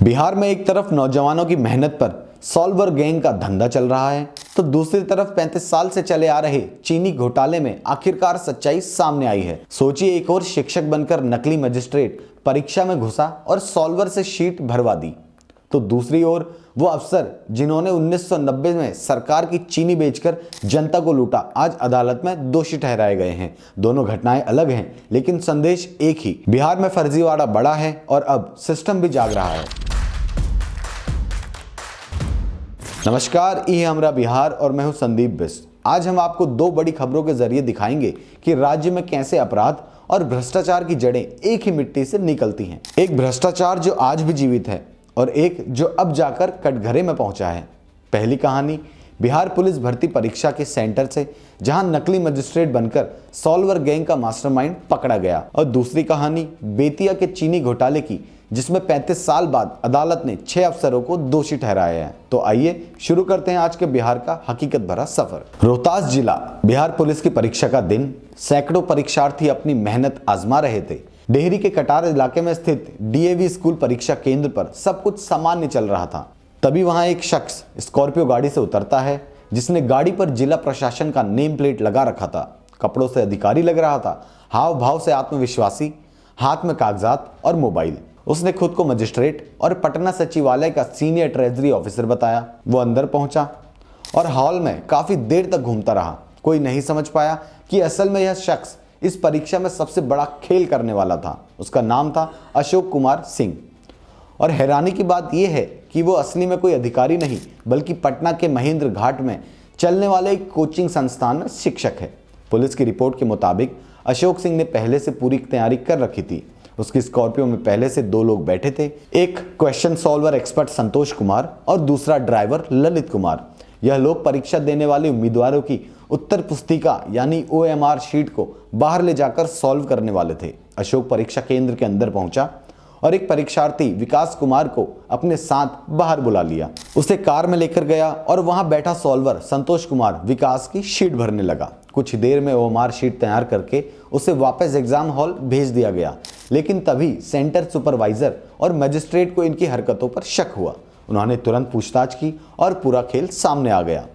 बिहार में एक तरफ नौजवानों की मेहनत पर सॉल्वर गैंग का धंधा चल रहा है, तो दूसरी तरफ 35 साल से चले आ रहे चीनी घोटाले में आखिरकार सच्चाई सामने आई है। सोचिए, एक और शिक्षक बनकर नकली मजिस्ट्रेट परीक्षा में घुसा और सॉल्वर से शीट भरवा दी, तो दूसरी ओर वो अफसर जिन्होंने 1990 में सरकार की चीनी बेचकर जनता को लूटा, आज अदालत में दोषी ठहराए गए हैं। दोनों घटनाएं अलग हैं, लेकिन संदेश एक ही। बिहार में फर्जीवाड़ा बड़ा है और अब सिस्टम भी जाग रहा है। नमस्कार, ये हमरा बिहार और मैं हूं संदीप बिस्ट। आज हम आपको दो बड़ी खबरों के जरिए दिखाएंगे कि राज्य में कैसे अपराध और भ्रष्टाचार की जड़ें एक ही मिट्टी से निकलती हैं। एक भ्रष्टाचार जो आज भी जीवित है और एक जो अब जाकर कटघरे में पहुंचा है। पहली कहानी बिहार पुलिस भर्ती परीक्षा के सेंटर से, जहां नकली मजिस्ट्रेट बनकर सॉल्वर गैंग का मास्टरमाइंड पकड़ा गया, और दूसरी कहानी बेतिया के चीनी घोटाले की, जिसमें 35 साल बाद अदालत ने 6 अफसरों को दोषी ठहराया है। तो आइए शुरू करते हैं आज के बिहार का हकीकत भरा सफर। रोहतास जिला, बिहार पुलिस की परीक्षा का दिन। सैकड़ों परीक्षार्थी अपनी मेहनत आजमा रहे थे। डेहरी के कटार इलाके में स्थित डीएवी स्कूल परीक्षा केंद्र पर सब कुछ सामान्य चल रहा था। तभी वहां एक शख्स स्कॉर्पियो गाड़ी से उतरता है, जिसने गाड़ी पर जिला प्रशासन का नेम प्लेट लगा रखा था। कपड़ों से अधिकारी लग रहा था, हाव भाव से आत्मविश्वासी, हाथ में कागजात और मोबाइल। उसने खुद को मजिस्ट्रेट और पटना सचिवालय का सीनियर ट्रेजरी ऑफिसर बताया। वो अंदर पहुंचा और हॉल में काफी देर तक घूमता रहा। कोई नहीं समझ पाया कि असल में यह शख्स इस परीक्षा में सबसे बड़ा खेल करने वाला था। उसका नाम था अशोक कुमार सिंह, और हैरानी की बात यह है कि वो असली में कोई अधिकारी नहीं, बल्कि पटना के महेंद्र घाट में चलने वाले एक कोचिंग संस्थान में शिक्षक है। पुलिस की रिपोर्ट के मुताबिक अशोक सिंह ने पहले से पूरी तैयारी कर रखी थी। उसकी स्कॉर्पियो में पहले से 2 लोग बैठे थे, एक question solver expert Santosh Kumar और दूसरा ड्राइवर ललित कुमार। यह लोग परीक्षा देने वाले उम्मीदवारों की उत्तर पुस्तिका यानी OMR शीट को बाहर ले जाकर सॉल्व करने वाले थे। अशोक परीक्षा केंद्र के अंदर पहुंचा और एक परीक्षार्थी विकास कुमार को अपने साथ बाहर बुला लिया। उसे कार में लेकर गया और वहां बैठा सॉल्वर संतोष कुमार विकास की शीट भरने लगा। कुछ देर में OMR शीट तैयार करके उसे वापस एग्जाम हॉल भेज दिया गया, लेकिन तभी सेंटर सुपरवाइजर और मजिस्ट्रेट को इनकी हरकतों पर शक हुआ। उन्होंने तुरंत पूछताछ की और पूरा खेल सामने आ गया।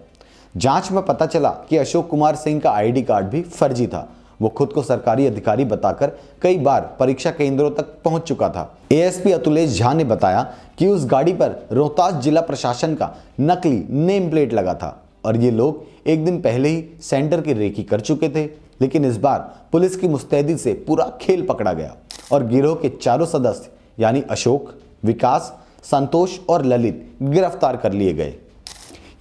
जांच में पता चला कि अशोक कुमार सिंह का ID कार्ड भी फर्जी था। वो खुद को सरकारी अधिकारी बताकर कई बार परीक्षा केंद्रों तक पहुंच चुका था। ASP अतुलेश झा ने बताया कि उस गाड़ी पर रोहतास जिला प्रशासन का नकली नेम प्लेट लगा था और ये लोग एक दिन पहले ही सेंटर की रेकी कर चुके थे। लेकिन इस बार पुलिस की मुस्तैदी से पूरा खेल पकड़ा गया और गिरोह के चारों सदस्य यानी अशोक, विकास, संतोष और ललित गिरफ्तार कर लिए गए।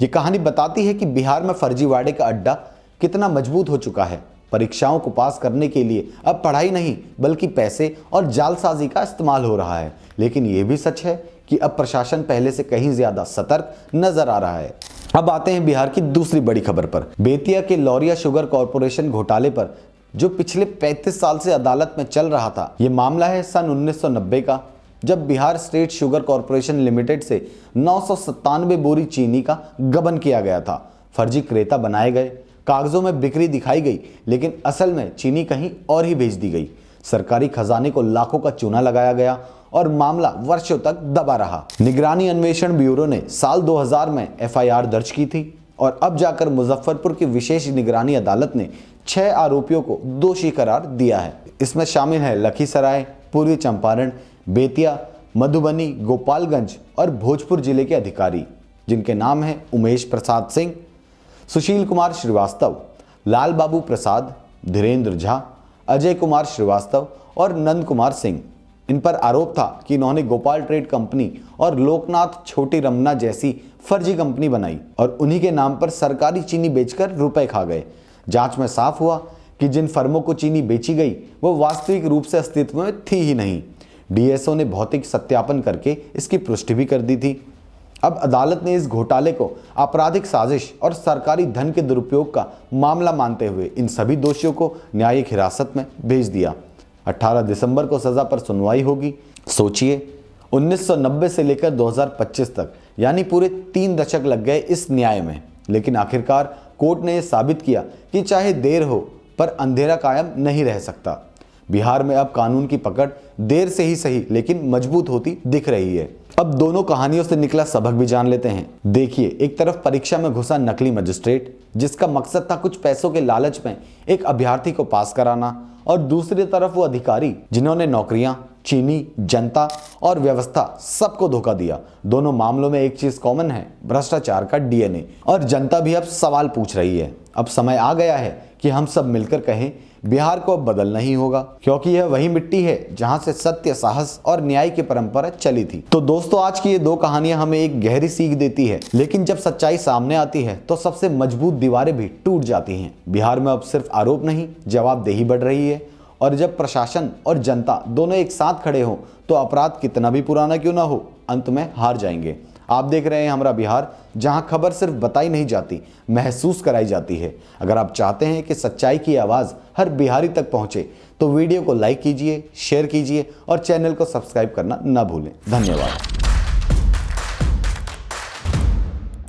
ये कहानी बताती है कि बिहार में फर्जीवाड़े का अड्डा कितना मजबूत हो चुका है। परीक्षाओं को पास करने के लिए अब पढ़ाई नहीं, बल्कि पैसे और जालसाजी का इस्तेमाल हो रहा है। लेकिन यह भी सच है कि अब प्रशासन पहले से कहीं ज्यादा सतर्क नजर आ रहा है। अब आते हैं बिहार की दूसरी बड़ी खबर पर। बेतिया के लौरिया शुगर कॉर्पोरेशन घोटाले पर, जो पिछले 35 साल से अदालत में चल रहा था। ये मामला है सन 1990 का, जब Bihar state sugar corporation limited से 997 बोरी चीनी का गबन किया गया था। फर्जी क्रेता बनाए गए, कागजों में बिक्री दिखाई गई, लेकिन असल में चीनी कहीं और ही भेज दी गई। सरकारी खजाने को लाखों का चूना लगाया गया और मामला वर्षों तक दबा रहा। निगरानी अन्वेषण ब्यूरो ने साल 2000 में FIR दर्ज की थी और अब जाकर मुजफ्फरपुर की विशेष निगरानी अदालत ने 6 आरोपियों को दोषी करार दिया है। इसमें शामिल है लखीसराय, पूर्वी चंपारण, बेतिया, मधुबनी, गोपालगंज और भोजपुर जिले के अधिकारी, जिनके नाम हैं उमेश प्रसाद सिंह, सुशील कुमार श्रीवास्तव, लाल बाबू प्रसाद, धीरेन्द्र झा, अजय कुमार श्रीवास्तव और नंद कुमार सिंह। इन पर आरोप था कि इन्होंने गोपाल ट्रेड कंपनी और लोकनाथ छोटी रमना जैसी फर्जी कंपनी बनाई और उन्हीं के नाम पर सरकारी चीनी बेचकर रुपए खा गए। जांच में साफ हुआ कि जिन फर्मों को चीनी बेची गई वो वास्तविक रूप से अस्तित्व में थी ही नहीं। DSO ने भौतिक सत्यापन करके इसकी पुष्टि भी कर दी थी। अब अदालत ने इस घोटाले को आपराधिक साजिश और सरकारी धन के दुरुपयोग का मामला मानते हुए इन सभी दोषियों को न्यायिक हिरासत में भेज दिया। 18 दिसंबर को सजा पर सुनवाई होगी। सोचिए, 1990 से लेकर 2025 तक, यानी पूरे 3 दशक लग गए इस न्याय में। लेकिन आखिरकार कोर्ट ने यह साबित किया कि चाहे देर हो, पर अंधेरा कायम नहीं रह सकता। बिहार में अब कानून की पकड़ देर से ही सही, लेकिन मजबूत होती दिख रही है। अब दोनों कहानियों से निकला सबक भी जान लेते हैं। देखिए, एक तरफ परीक्षा में घुसा नकली मजिस्ट्रेट जिसका मकसद था कुछ पैसों के लालच में एक अभ्यर्थी को पास कराना, और दूसरी तरफ वो अधिकारी जिन्होंने नौकरियां, चीनी, जनता और व्यवस्था सबको धोखा दिया। दोनों मामलों में एक चीज कॉमन है, भ्रष्टाचार का डीएनए। और जनता भी अब सवाल पूछ रही है। अब समय आ गया है कि हम सब मिलकर कहें बिहार को अब बदलना ही होगा, क्योंकि यह वही मिट्टी है जहां से सत्य, साहस और न्याय की परंपरा चली थी। तो दोस्तों, आज की ये दो कहानियां हमें एक गहरी सीख देती है, लेकिन जब सच्चाई सामने आती है तो सबसे मजबूत दीवारें भी टूट जाती हैं। बिहार में अब सिर्फ आरोप नहीं, जवाबदेही बढ़ रही है, और जब प्रशासन और जनता दोनों एक साथ खड़े हों तो अपराध कितना भी पुराना क्यों ना हो, अंत में हार जाएंगे। आप देख रहे हैं हमरा बिहार, जहां खबर सिर्फ बताई नहीं जाती, महसूस कराई जाती है। अगर आप चाहते हैं कि सच्चाई की आवाज़ हर बिहारी तक पहुंचे तो वीडियो को लाइक कीजिए, शेयर कीजिए और चैनल को सब्सक्राइब करना न भूलें। धन्यवाद।